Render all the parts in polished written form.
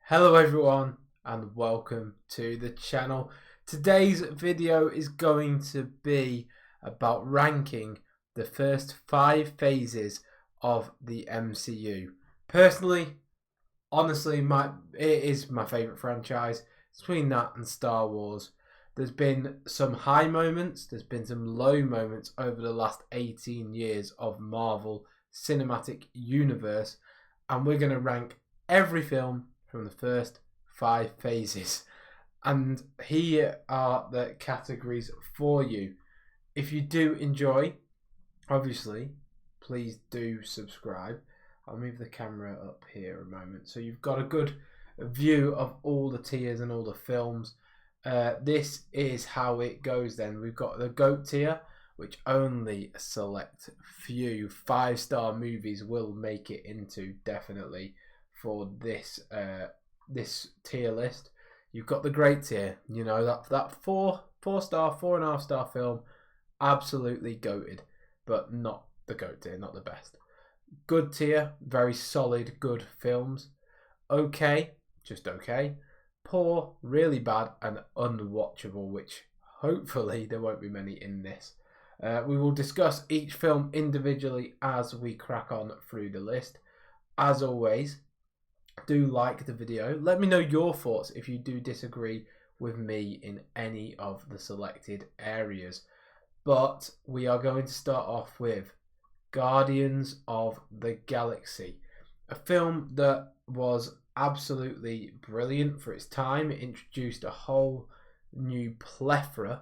Hello everyone and welcome to the channel. Today's video is going to be about ranking the first 5 phases of the MCU. Personally, honestly, it is my favourite franchise. It's between that and Star Wars. There's been some high moments, there's been some low moments over the last 18 years of Marvel Cinematic Universe, and we're going to rank every film from the first 5 phases. And here are the categories for you. If you do enjoy, obviously, please do subscribe. I'll move the camera up here a moment so you've got a good view of all the tiers and all the films. This is how it goes then. We've got the GOAT tier, which only a select few 5-star movies will make it into, definitely, for this tier list. You've got the great tier, you know, that 4-star, 4.5-star film, absolutely goated, but not the GOAT tier, not the best. Good tier, very solid, good films. Okay, just okay. Poor, really bad, and unwatchable, which hopefully there won't be many in this. We will discuss each film individually as we crack on through the list. As always, do like the video. Let me know your thoughts if you do disagree with me in any of the selected areas. But we are going to start off with Guardians of the Galaxy, a film that was absolutely brilliant for its time. It introduced a whole new plethora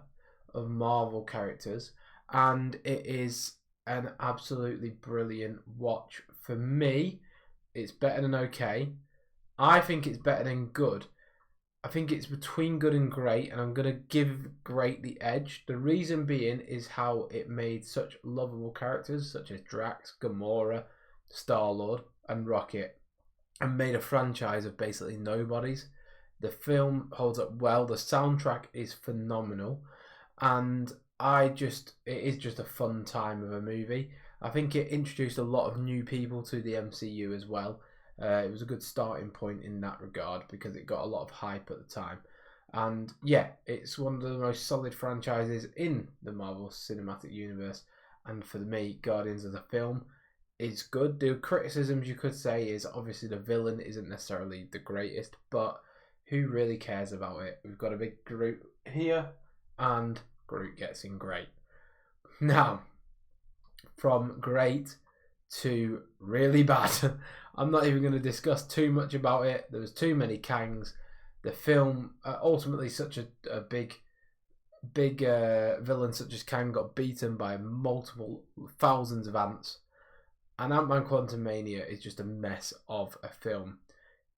of Marvel characters, and it is an absolutely brilliant watch. For me, it's better than okay. I think it's better than good. I think it's between good and great, and I'm going to give great the edge. The reason being is how it made such lovable characters such as Drax, Gamora, Star-Lord, and Rocket, and made a franchise of basically nobodies. The film holds up well. The soundtrack is phenomenal, and it is just a fun time of a movie. I think it introduced a lot of new people to the MCU as well. It was a good starting point in that regard because it got a lot of hype at the time. And yeah, it's one of the most solid franchises in the Marvel Cinematic Universe. And for me, Guardians of the film is good. The criticisms you could say is obviously the villain isn't necessarily the greatest, but who really cares about it? We've got a big Groot here, and Groot gets in great. Now, from great to really bad. I'm not even going to discuss too much about it. There was too many Kangs. The film, ultimately, such a big villain such as Kang got beaten by multiple thousands of ants. And Ant-Man Quantumania is just a mess of a film.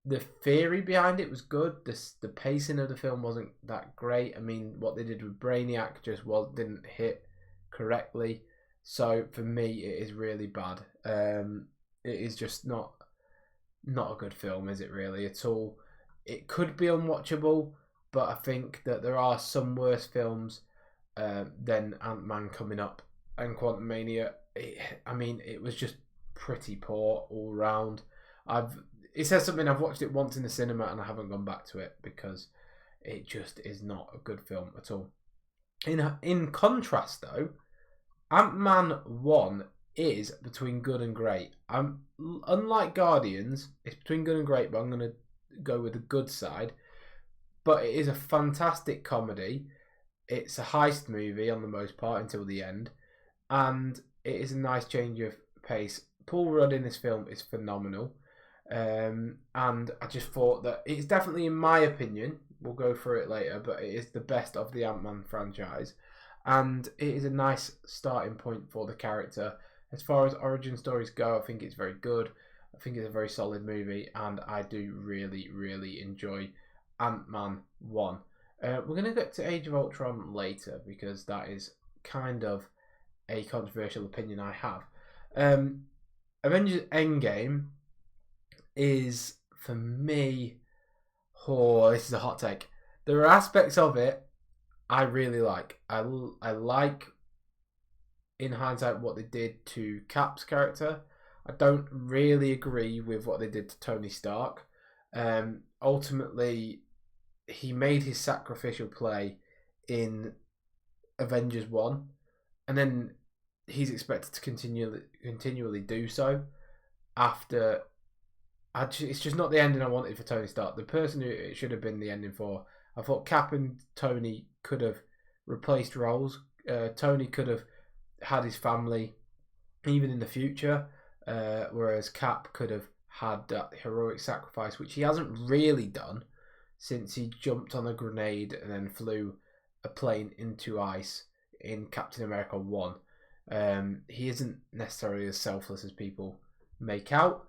The theory behind it was good. The pacing of the film wasn't that great. I mean, what they did with Brainiac just didn't hit correctly. So for me, it is really bad. It is just not a good film, is it really at all? It could be unwatchable, but I think that there are some worse films than Ant-Man coming up, and Quantumania. It was just pretty poor all round. It says something. I've watched it once in the cinema and I haven't gone back to it because it just is not a good film at all. In contrast, though, Ant-Man 1 is between good and great. Unlike Guardians, it's between good and great, but I'm going to go with the good side. But it is a fantastic comedy. It's a heist movie on the most part until the end. And it is a nice change of pace. Paul Rudd in this film is phenomenal. And I just thought that it's definitely, in my opinion, we'll go through it later, but it is the best of the Ant-Man franchise. And it is a nice starting point for the character. As far as origin stories go, I think it's very good. I think it's a very solid movie, and I do really, really enjoy Ant-Man 1. We're going to get to Age of Ultron later, because that is kind of a controversial opinion I have. Avengers Endgame is, for me, this is a hot take. There are aspects of it I really like. I like, in hindsight, what they did to Cap's character. I don't really agree with what they did to Tony Stark. ultimately he made his sacrificial play in Avengers 1, and then he's expected to continually do so after. It's just not the ending I wanted for Tony Stark. The person who it should have been the ending for, I thought Cap and Tony could have replaced roles. Tony could have had his family even in the future, whereas Cap could have had that heroic sacrifice, which he hasn't really done since he jumped on a grenade and then flew a plane into ice in Captain America 1. He isn't necessarily as selfless as people make out.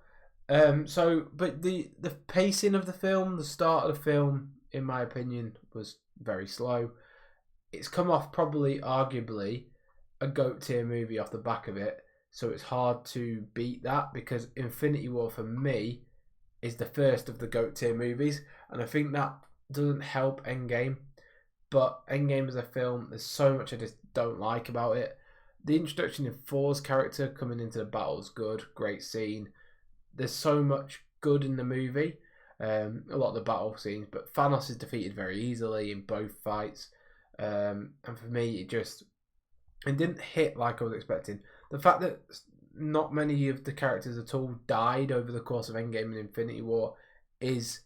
But the pacing of the film, the start of the film, in my opinion, was very slow. It's come off probably, arguably, a GOAT tier movie off the back of it, so it's hard to beat that, because Infinity War for me is the first of the GOAT tier movies, and I think that doesn't help Endgame. But Endgame as a film, there's so much I just don't like about it. The introduction of Thor's character coming into the battle is good, great scene. There's so much good in the movie, a lot of the battle scenes, but Thanos is defeated very easily in both fights. And for me, it didn't hit like I was expecting. The fact that not many of the characters at all died over the course of Endgame and Infinity War is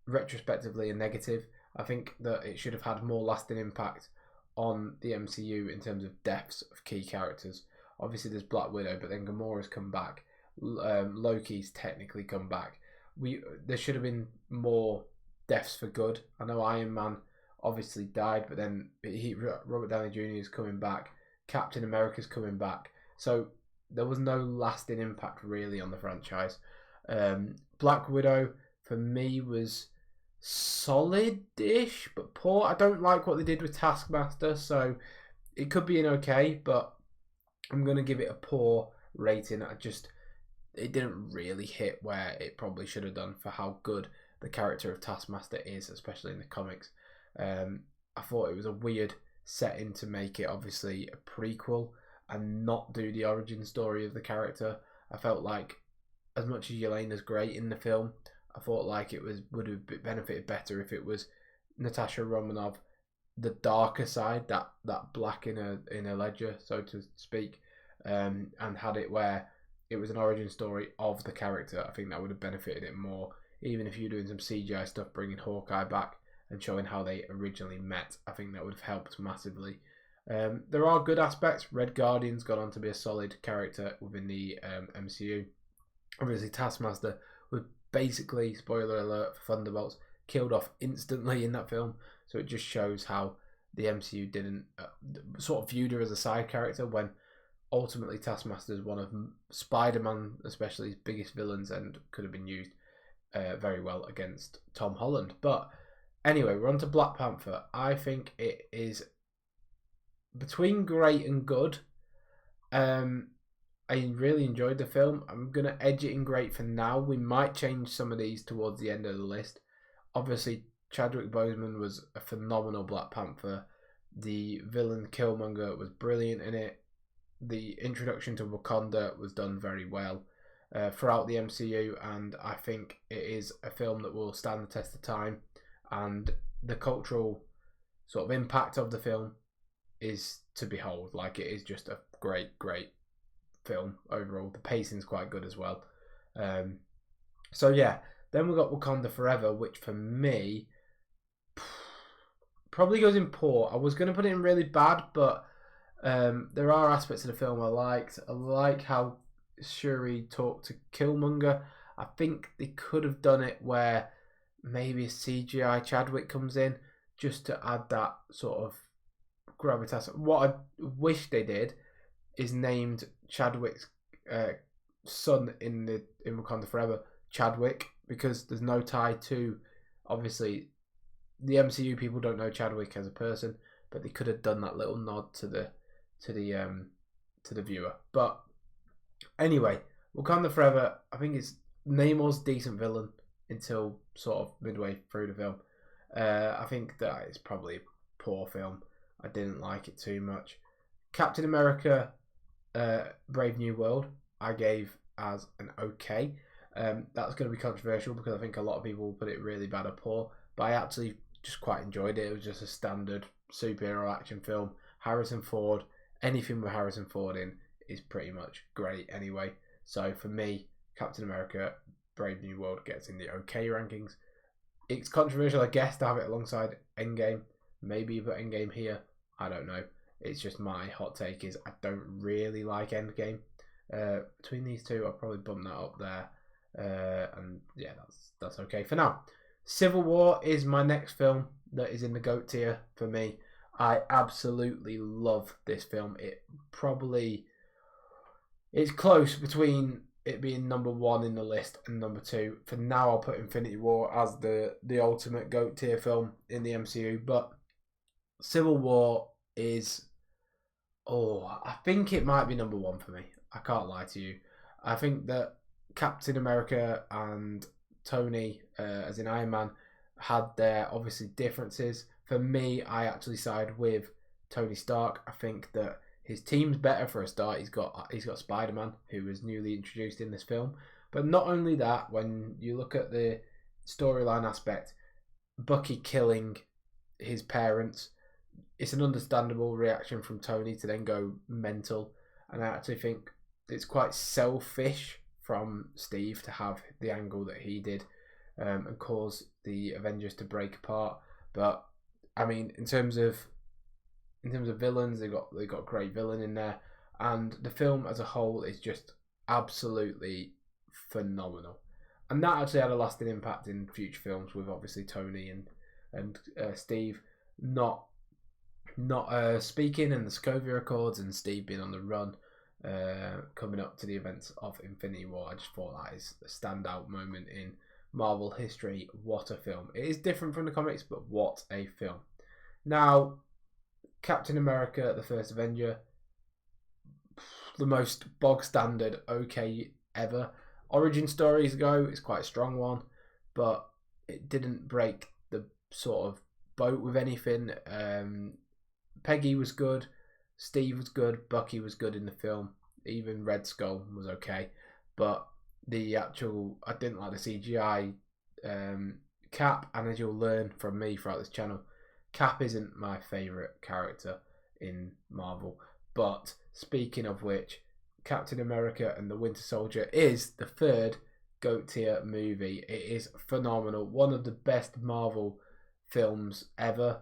retrospectively a negative. I think that it should have had more lasting impact on the MCU in terms of deaths of key characters. Obviously, there's Black Widow, but then Gamora's come back. Loki's technically come back. There should have been more deaths for good. I know Iron Man obviously died, but then Robert Downey Jr. is coming back. Captain America's coming back. So there was no lasting impact really on the franchise. Black Widow for me was solid-ish, but poor. I don't like what they did with Taskmaster, so it could be an okay, but I'm going to give it a poor rating. It didn't really hit where it probably should have done for how good the character of Taskmaster is, especially in the comics. I thought it was a weird setting to make it obviously a prequel and not do the origin story of the character. I felt like, as much as Yelena's great in the film, I thought like would have benefited better if it was Natasha Romanoff, the darker side, that black in a ledger, so to speak, and had it where it was an origin story of the character. I think that would have benefited it more. Even if you're doing some CGI stuff, bringing Hawkeye back and showing how they originally met, I think that would have helped massively. There are good aspects. Red Guardian's gone on to be a solid character within the MCU. Obviously, Taskmaster was basically, spoiler alert for Thunderbolts, killed off instantly in that film. So it just shows how the MCU didn't sort of viewed her as a side character, when ultimately Taskmaster is one of Spider-Man, especially his biggest villains, and could have been used very well against Tom Holland. But anyway, we're on to Black Panther. I think it is between great and good. I really enjoyed the film. I'm going to edge it in great for now. We might change some of these towards the end of the list. Obviously, Chadwick Boseman was a phenomenal Black Panther. The villain Killmonger was brilliant in it. The introduction to Wakanda was done very well throughout the MCU, and I think it is a film that will stand the test of time, and the cultural sort of impact of the film is to behold. Like, it is just a great film overall. The pacing's quite good as well. So yeah, then we got Wakanda Forever, which for me probably goes in poor. I was going to put it in really bad, but there are aspects of the film I liked. I like how Shuri talked to Killmonger. I think they could have done it where maybe a CGI Chadwick comes in just to add that sort of gravitas. What I wish they did is named Chadwick's son in Wakanda Forever Chadwick, because there's no tie to, obviously, the MCU people don't know Chadwick as a person, but they could have done that little nod to the viewer. But anyway, Wakanda Forever, I think it's Namor's decent villain until sort of midway through the film. I think that it's probably a poor film. I didn't like it too much. Captain America Brave New World I gave as an okay. That's going to be controversial because I think a lot of people will put it really bad or poor, but I actually just quite enjoyed it. It was just a standard superhero action film. Harrison Ford, anything with Harrison Ford in is pretty much great anyway. So for me, Captain America Brave New World gets in the okay rankings. It's controversial, I guess, to have it alongside Endgame. Maybe put Endgame here. I don't know. It's just my hot take is I don't really like Endgame. Between these two, I'll probably bump that up there. And yeah, that's okay for now. Civil War is my next film that is in the GOAT tier for me. I absolutely love this film. It's close between it being number 1 in the list and number 2. For now, I'll put Infinity War as the ultimate GOAT tier film in the MCU. But Civil War is, I think it might be number 1 for me. I can't lie to you. I think that Captain America and Tony, as in Iron Man, had their obviously differences. For me, I actually side with Tony Stark. I think that his team's better for a start. He's got Spider-Man, who was newly introduced in this film. But not only that, when you look at the storyline aspect, Bucky killing his parents, it's an understandable reaction from Tony to then go mental. And I actually think it's quite selfish from Steve to have the angle that he did and cause the Avengers to break apart. But I mean, in terms of villains, they got a great villain in there, and the film as a whole is just absolutely phenomenal. And that actually had a lasting impact in future films with obviously Tony and Steve not speaking, and the Sokovia Accords, and Steve being on the run coming up to the events of Infinity War. I just thought that is a standout moment in Marvel history. What a film. It is different from the comics, but what a film. Now, Captain America, the First Avenger, the most bog standard okay ever. Origin stories go, it's quite a strong one, but it didn't break the sort of boat with anything. Peggy was good, Steve was good, Bucky was good in the film, even Red Skull was okay, but I didn't like the CGI. Cap, and as you'll learn from me throughout this channel, Cap isn't my favourite character in Marvel. But speaking of which, Captain America and the Winter Soldier is the third GOAT tier movie. It is phenomenal. One of the best Marvel films ever.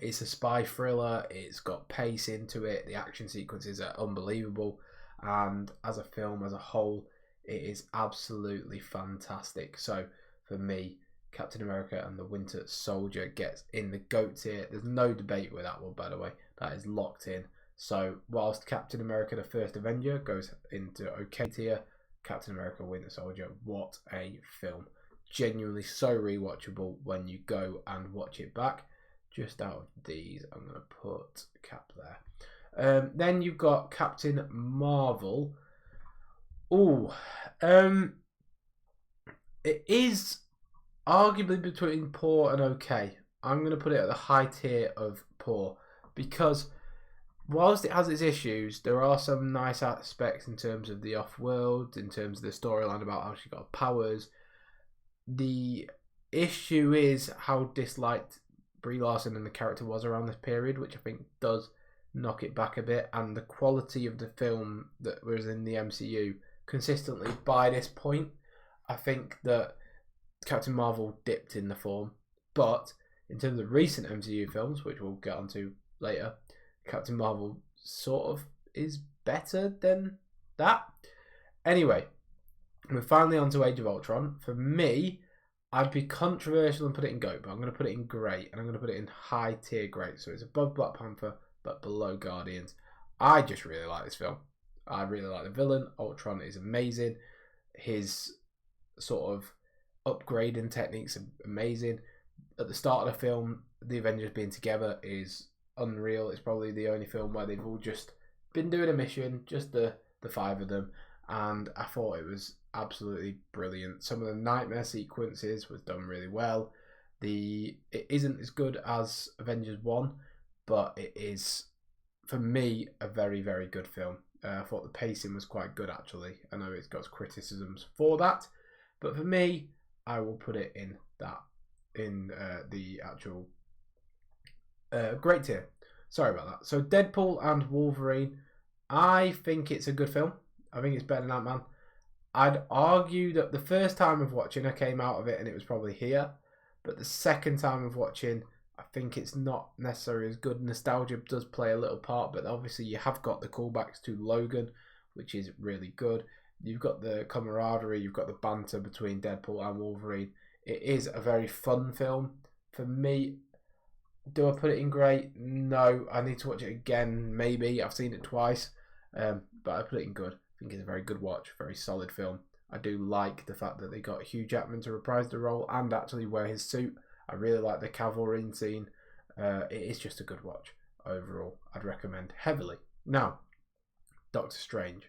It's a spy thriller. It's got pace into it. The action sequences are unbelievable. And as a film, as a whole, it is absolutely fantastic. So for me, Captain America and the Winter Soldier gets in the GOAT tier. There's no debate with that one, by the way. That is locked in. So whilst Captain America the First Avenger goes into okay tier, Captain America Winter Soldier, what a film. Genuinely so rewatchable when you go and watch it back. Just out of these, I'm going to put Cap there. Then you've got Captain Marvel. It is arguably between poor and okay. I'm going to put it at the high tier of poor because whilst it has its issues, there are some nice aspects in terms of the off-world, in terms of the storyline about how she got powers. The issue is how disliked Brie Larson and the character was around this period, which I think does knock it back a bit, and the quality of the film that was in the MCU consistently by this point, I think that Captain Marvel dipped in the form. But in terms of recent MCU films, which we'll get onto later, Captain Marvel sort of is better than that. Anyway, we're finally on to Age of Ultron. For me, I'd be controversial and put it in GOAT, but I'm going to put it in great, and I'm going to put it in high tier great. So it's above Black Panther, but below Guardians. I just really like this film. I really like the villain. Ultron is amazing. His sort of upgrading techniques are amazing. At the start of the film, the Avengers being together is unreal. It's probably the only film where they've all just been doing a mission, just the 5 of them, and I thought it was absolutely brilliant. Some of the nightmare sequences was done really well. It isn't as good as Avengers 1, but it is, for me, a very, very good film. I thought the pacing was quite good, actually. I know it's got criticisms for that, But for me, I will put it in the actual great tier. Sorry about that. So Deadpool and Wolverine, I think it's a good film. I think it's better than Ant-Man. I'd argue that the first time of watching, I came out of it and it was probably here. But the second time of watching, I think it's not necessarily as good. Nostalgia does play a little part, but obviously you have got the callbacks to Logan, which is really good. You've got the camaraderie, you've got the banter between Deadpool and Wolverine. It is a very fun film. For me, do I put it in great? No, I need to watch it again. Maybe I've seen it twice, but I put it in good. I think it's a very good watch, very solid film. I do like the fact that they got Hugh Jackman to reprise the role and actually wear his suit. I really like the cavalry scene. It is just a good watch overall. I'd recommend heavily. Now, Doctor Strange.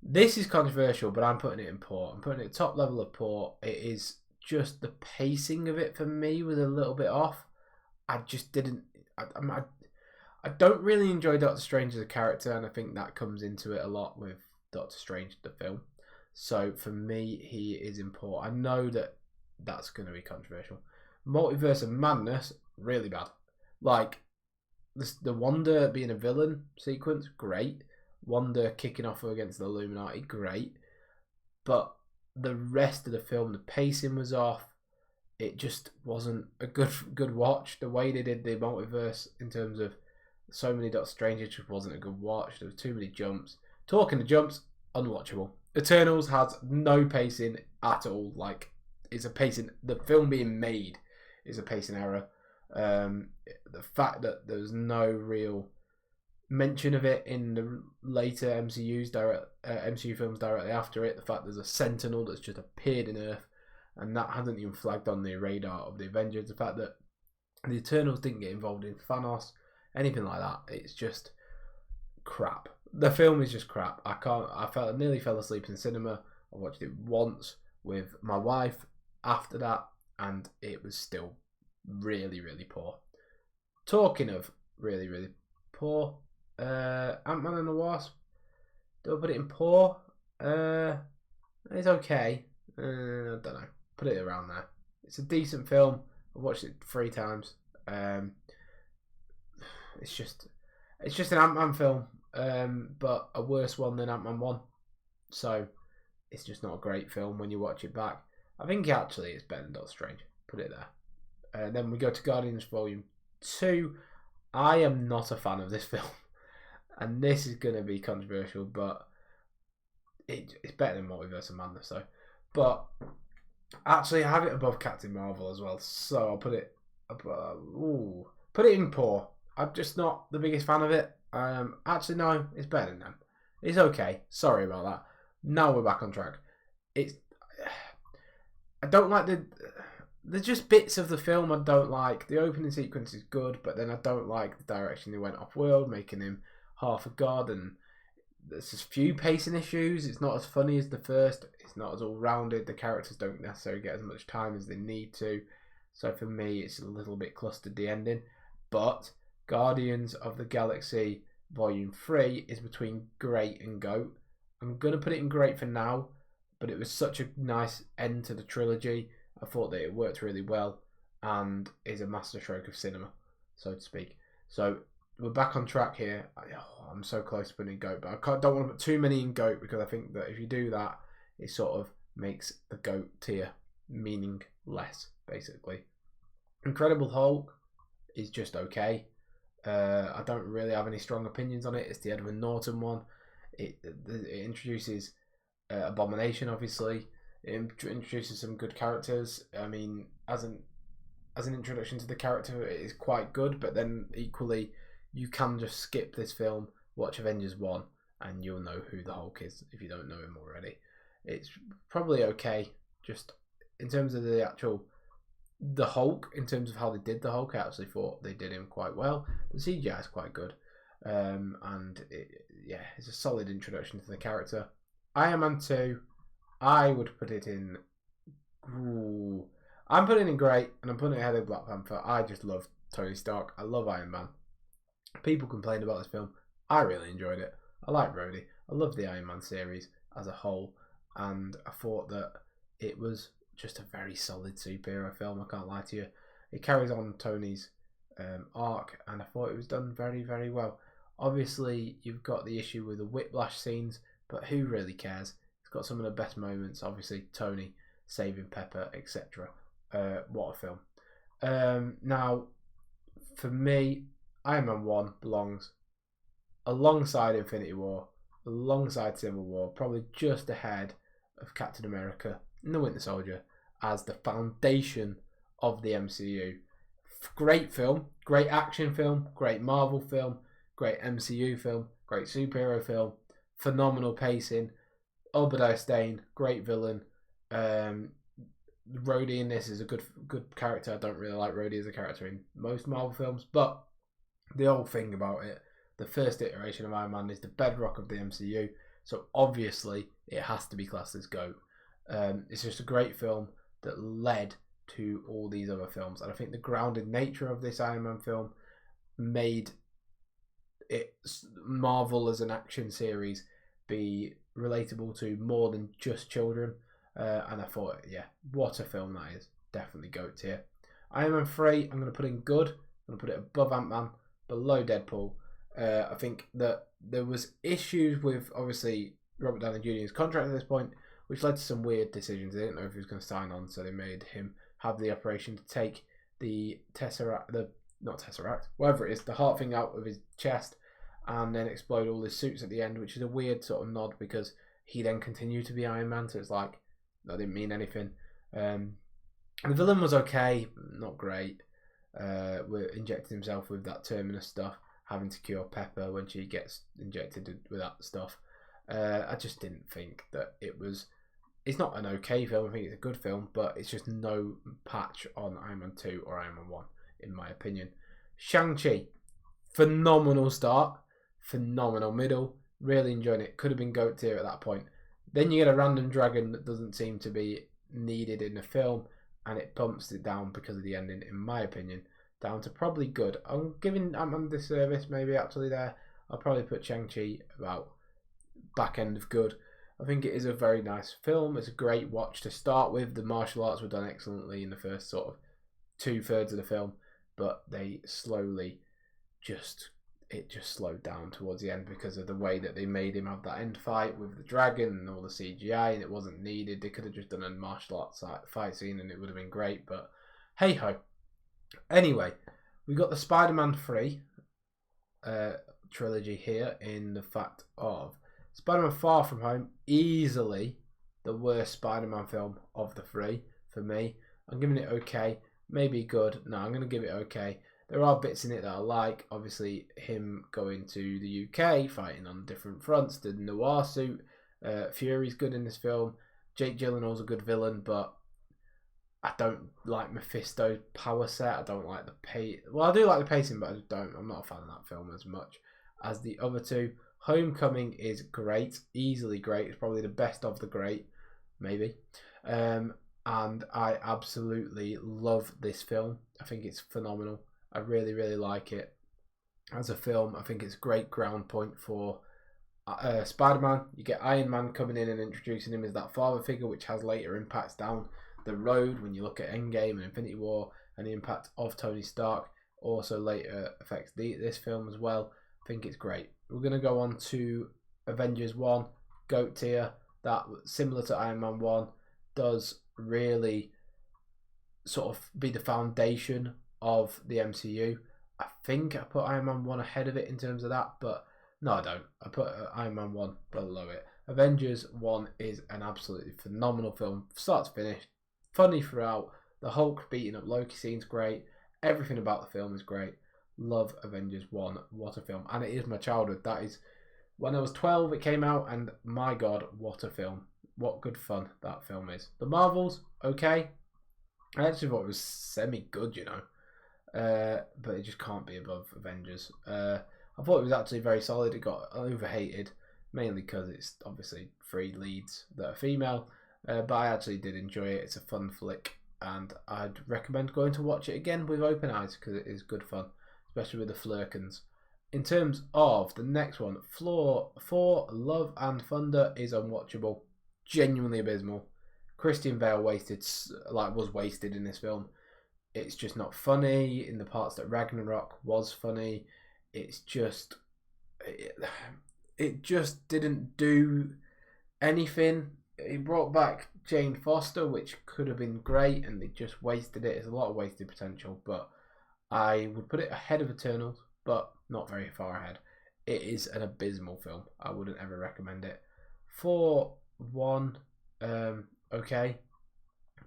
This is controversial, but I'm putting it in poor. I'm putting it top level of poor. It is just the pacing of it for me was a little bit off. I just didn't. I don't really enjoy Doctor Strange as a character, and I think that comes into it a lot with Doctor Strange the film. So for me, he is in poor. I know that that's going to be controversial. Multiverse of Madness, really bad. Like the Wanda being a villain sequence, great. Wanda kicking off against the Illuminati, great. But the rest of the film, the pacing was off. It just wasn't a good watch. The way they did the multiverse in terms of so many Doctor Strange, it just wasn't a good watch. There was too many jumps. Talking of jumps, unwatchable. Eternals has no pacing at all. Like, it's a pacing. The film being made is a pacing error. The fact that there's no real mention of it in the later MCU films directly after it. The fact there's a Sentinel that's just appeared in Earth, and that hasn't even flagged on the radar of the Avengers. The fact that the Eternals didn't get involved in Thanos, anything like that, it's just crap. The film is just crap. I nearly fell asleep in cinema. I watched it once with my wife after that, and it was still really, really poor. Talking of really, really poor, Ant-Man and the Wasp. Do I put it in poor? It's okay. I don't know. Put it around there. It's a decent film. I've watched it 3 times. It's just an Ant-Man film, but a worse one than Ant-Man 1. So it's just not a great film when you watch it back. I think actually it's better than Doctor Strange. Put it there. Then we go to Guardians Volume 2. I am not a fan of this film. And this is going to be controversial, but it's better than Multiverse of Madness, though. But actually, I have it above Captain Marvel as well, so I'll put it put it in poor. I'm just not the biggest fan of it. Actually, no, it's better than them. It's okay. Sorry about that. Now we're back on track. I don't like there's just bits of the film I don't like. The opening sequence is good, but then I don't like the direction they went off-world, making him half a god, and there's just few pacing issues. It's not as funny as the first. It's not as all-rounded. The characters don't necessarily get as much time as they need to. So for me, it's a little bit clustered, the ending. But Guardians of the Galaxy Volume 3 is between great and GOAT. I'm going to put it in great for now, but it was such a nice end to the trilogy. I thought that it worked really well and is a masterstroke of cinema, so to speak. So we're back on track here. I'm so close to putting in GOAT, but I don't want to put too many in GOAT because I think that if you do that, it sort of makes the GOAT tier meaningless, basically. Incredible Hulk is just okay. I don't really have any strong opinions on it. It's the Edward Norton one. It introduces Abomination, obviously. It introduces some good characters. I mean, as an introduction to the character, it is quite good, but then equally, you can just skip this film, watch Avengers 1, and you'll know who the Hulk is if you don't know him already. It's probably okay, just in terms of the Hulk, in terms of how they did the Hulk. I actually thought they did him quite well. The CGI is quite good, and it's a solid introduction to the character. Iron Man 2, I would put it in. I'm putting it in great, and I'm putting it ahead of Black Panther. I just love Tony Stark. I love Iron Man. People complained about this film. I really enjoyed it. I like Rhodey. I love the Iron Man series as a whole, and I thought that it was just a very solid superhero film. I can't lie to you. It carries on Tony's arc, and I thought it was done very, very well. Obviously, you've got the issue with the whiplash scenes, but who really cares? It's got some of the best moments. Obviously, Tony saving Pepper, etc. What a film. Now, for me, Iron Man 1 belongs alongside Infinity War, alongside Civil War, probably just ahead of Captain America and the Winter Soldier as the foundation of the MCU. Great film, great action film, great Marvel film, great MCU film, great superhero film, phenomenal pacing. Obadiah Stane, great villain. Rhodey in this is a good character. I don't really like Rhodey as a character in most Marvel films, but the whole thing about it, the first iteration of Iron Man is the bedrock of the MCU, so obviously it has to be classed as GOAT. It's just a great film that led to all these other films, and I think the grounded nature of this Iron Man film made it Marvel as an action series be relatable to more than just children. And I thought, yeah, what a film that is. Definitely GOAT tier. Iron Man 3, I'm going to put in good. I'm going to put it above Ant-Man, below Deadpool. I think that there was issues with, obviously, Robert Downey Jr.'s contract at this point, which led to some weird decisions. They didn't know if he was going to sign on, so they made him have the operation to take the whatever it is, the heart thing out of his chest, and then explode all his suits at the end, which is a weird sort of nod because he then continued to be Iron Man, so it's like, that didn't mean anything. The villain was okay, not great. Injecting himself with that Terminus stuff, having to cure Pepper when she gets injected with that stuff. I just didn't think that it was. It's not an okay film. I think it's a good film, but it's just no patch on Iron Man 2 or Iron Man 1, in my opinion. Shang-Chi, phenomenal start, phenomenal middle. Really enjoying it. Could have been GOAT tier at that point. Then you get a random dragon that doesn't seem to be needed in the film, and it bumps it down because of the ending, in my opinion, down to probably good. I'm giving Ant-Man this service, maybe actually there. I'll probably put Shang-Chi about back end of good. I think it is a very nice film. It's a great watch to start with. The martial arts were done excellently in the first sort of 2/3 of the film, but they slowly just slowed down towards the end because of the way that they made him have that end fight with the dragon and all the CGI, and it wasn't needed. They could have just done a martial arts fight scene and it would have been great, but hey ho. Anyway, we got the Spider-Man 3 trilogy here in the fact of Spider-Man Far From Home, easily the worst Spider-Man film of the three for me. I'm giving it okay, maybe good. No, I'm going to give it okay. There are bits in it that I like. Obviously, him going to the UK, fighting on different fronts, the noir suit. Fury's good in this film. Jake Gyllenhaal's a good villain, but I don't like Mephisto's power set. I don't like the pace. Well, I do like the pacing, but I just don't. I'm not a fan of that film as much as the other two. Homecoming is great, easily great. It's probably the best of the great, maybe. And I absolutely love this film. I think it's phenomenal. I really, really like it as a film. I think it's a great ground point for Spider-Man. You get Iron Man coming in and introducing him as that father figure, which has later impacts down the road when you look at Endgame and Infinity War, and the impact of Tony Stark also later affects this film as well. I think it's great. We're going to go on to Avengers 1, GOAT tier. That, similar to Iron Man 1, does really sort of be the foundation of the MCU. I think I put Iron Man 1 ahead of it in terms of that, but no, I don't. I put Iron Man 1 below it. Avengers 1 is an absolutely phenomenal film, start to finish, funny throughout. The Hulk beating up Loki scene's great. Everything about the film is great. Love Avengers 1. What a film. And it is my childhood. That is when I was 12 it came out, and my god, what a film. What good fun that film is. The Marvels, okay. I actually thought it was semi-good, you know. But it just can't be above Avengers. I thought it was actually very solid. It got overhated, mainly because it's obviously 3 leads that are female. But I actually did enjoy it. It's a fun flick, and I'd recommend going to watch it again with open eyes because it is good fun, especially with the Flurkins. In terms of the next one, Floor 4, Love and Thunder is unwatchable. Genuinely abysmal. Christian Bale was wasted in this film. It's just not funny in the parts that Ragnarok was funny. It's just it just didn't do anything. He brought back Jane Foster, which could have been great, and they just wasted it. There's a lot of wasted potential, but I would put it ahead of Eternals, but not very far ahead. It is an abysmal film. I wouldn't ever recommend it. 4-1, okay,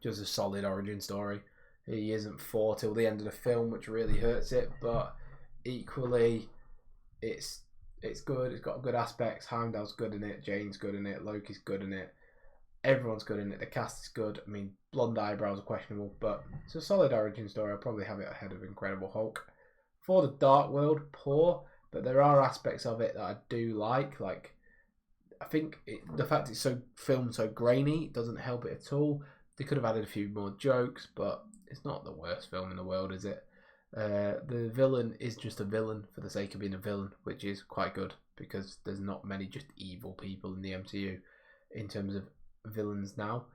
just a solid origin story. He isn't 4 till the end of the film, which really hurts it, but equally, it's good. It's got good aspects. Heimdall's good in it. Jane's good in it. Loki's good in it. Everyone's good in it. The cast is good. I mean, blonde eyebrows are questionable, but it's a solid origin story. I'll probably have it ahead of Incredible Hulk. For the Dark World, poor, but there are aspects of it that I do like. Like, I think the fact it's so filmed so grainy doesn't help it at all. They could have added a few more jokes, but it's not the worst film in the world, is it? The villain is just a villain for the sake of being a villain, which is quite good because there's not many just evil people in the MCU in terms of villains now.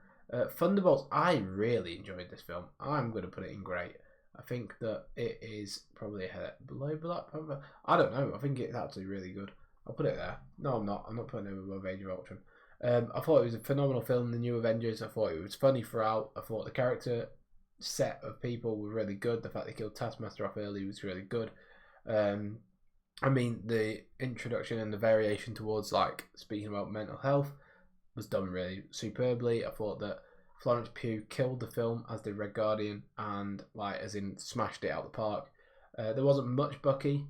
Thunderbolts, I really enjoyed this film. I'm going to put it in great. I think that it is probably below Black Panther. I don't know. I think it's actually really good. I'll put it there. No, I'm not. I'm not putting it above Age of Ultron. I thought it was a phenomenal film, The New Avengers. I thought it was funny throughout. I thought the character set of people were really good. The fact they killed Taskmaster off early was really good. I mean, the introduction and the variation towards, like, speaking about mental health was done really superbly. I thought that Florence Pugh killed the film, as did Red Guardian, and, like, as in smashed it out the park. There wasn't much Bucky.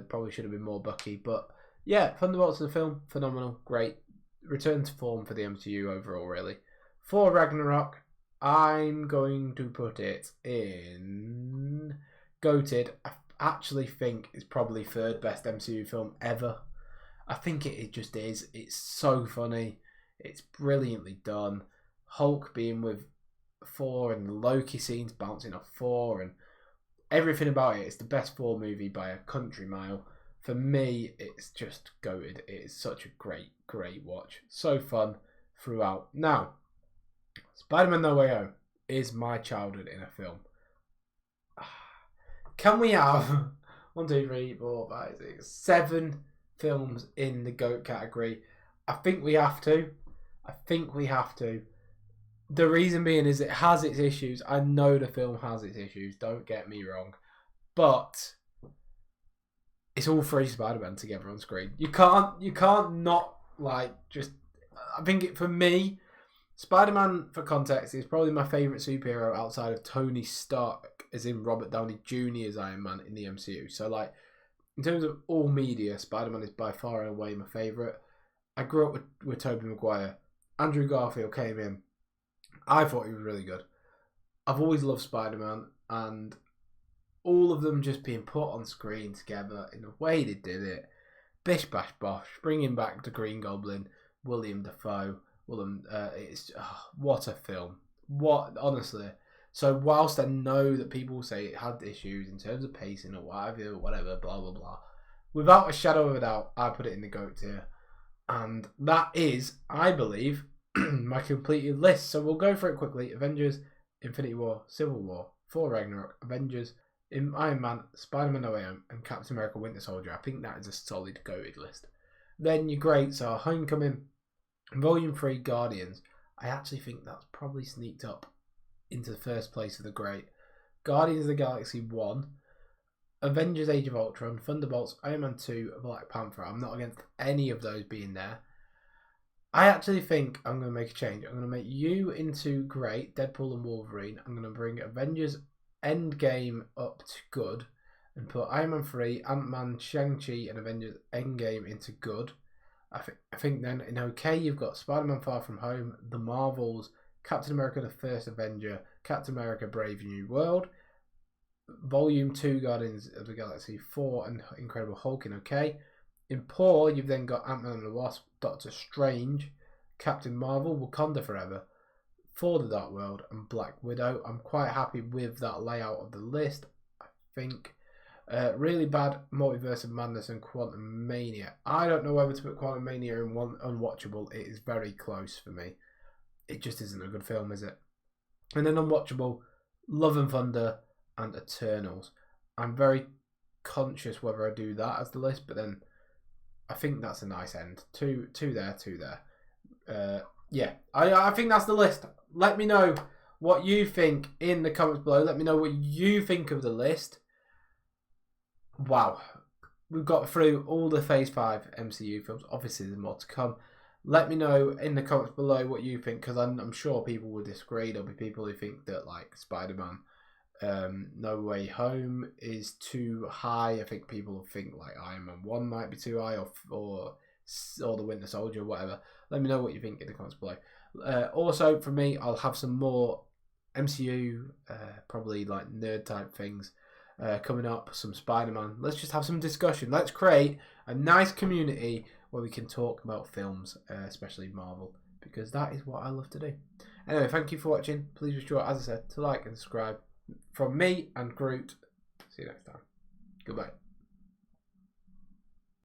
Probably should have been more Bucky, but yeah, Thunderbolts of the film, phenomenal, great. Return to form for the MCU overall, really. For Ragnarok, I'm going to put it in goated. I actually think it's probably third best MCU film ever. I think it just is. It's so funny. It's brilliantly done. Hulk being with Thor and the Loki scenes bouncing off Thor and everything about it. It's the best Thor movie by a country mile. For me, it's just goated. It is such a great, great watch. So fun throughout. Now, Spider-Man No Way Home is my childhood in a film. Can we have 1, 2, 3, 4, 5, 6, 7 films in the GOAT category? I think we have to. The reason being is it has its issues. I know the film has its issues. Don't get me wrong. But it's all 3 Spider-Man together on screen. You can't not, like, just... I think for me, Spider-Man, for context, is probably my favourite superhero outside of Tony Stark, as in Robert Downey Jr. as Iron Man in the MCU. So, like, in terms of all media, Spider-Man is by far and away my favourite. I grew up with Tobey Maguire. Andrew Garfield came in. I thought he was really good. I've always loved Spider-Man, and all of them just being put on screen together in the way they did it. Bish bash bosh, bringing back the Green Goblin, William Dafoe. What a film. What, honestly. So whilst I know that people say it had issues in terms of pacing or whatever, blah, blah, blah, without a shadow of a doubt, I put it in the GOAT tier. And that is, I believe, my completed list. So we'll go for it quickly. Avengers, Infinity War, Civil War, Thor Ragnarok, Avengers, Iron Man, Spider-Man No Way Home, and Captain America Winter Soldier. I think that is a solid GOAT list. Then your greats are Homecoming, Volume 3, Guardians. I actually think that's probably sneaked up into the first place of the great. Guardians of the Galaxy 1, Avengers Age of Ultron, Thunderbolts, Iron Man 2, Black Panther. I'm not against any of those being there. I actually think I'm going to make a change. I'm going to make you into great, Deadpool and Wolverine. I'm going to bring Avengers Endgame up to good and put Iron Man 3, Ant-Man, Shang-Chi and Avengers Endgame into good. I think then in okay you've got Spider-Man Far From Home, The Marvels, Captain America The First Avenger, Captain America Brave New World, Volume 2 Guardians of the Galaxy 4 and Incredible Hulk in okay. In poor you've then got Ant-Man and the Wasp, Doctor Strange, Captain Marvel, Wakanda Forever, For the Dark World and Black Widow. I'm quite happy with that layout of the list. I think really bad Multiverse of Madness and Quantum Mania. I don't know whether to put Quantum Mania in one unwatchable. It is very close for me. it just isn't a good film, is it? And then unwatchable, Love and Thunder and Eternals. I'm very conscious whether I do that as the list, but then I think that's a nice end. Two there. Yeah, I think that's the list. Let me know what you think in the comments below. Let me know what you think of the list. Wow, we've got through all the Phase 5 MCU films. Obviously, there's more to come. Let me know in the comments below what you think, because I'm sure people will disagree. There'll be people who think that, like, Spider-Man No Way Home is too high. I think people think like Iron Man 1 might be too high, or The Winter Soldier, or whatever. Let me know what you think in the comments below. Also, for me, I'll have some more MCU, probably like nerd type things coming up, some Spider-Man. Let's just have some discussion. Let's create a nice community where we can talk about films, especially Marvel, because that is what I love to do. Anyway, thank you for watching. Please be sure, as I said, to like and subscribe. From me and Groot, see you next time. Goodbye.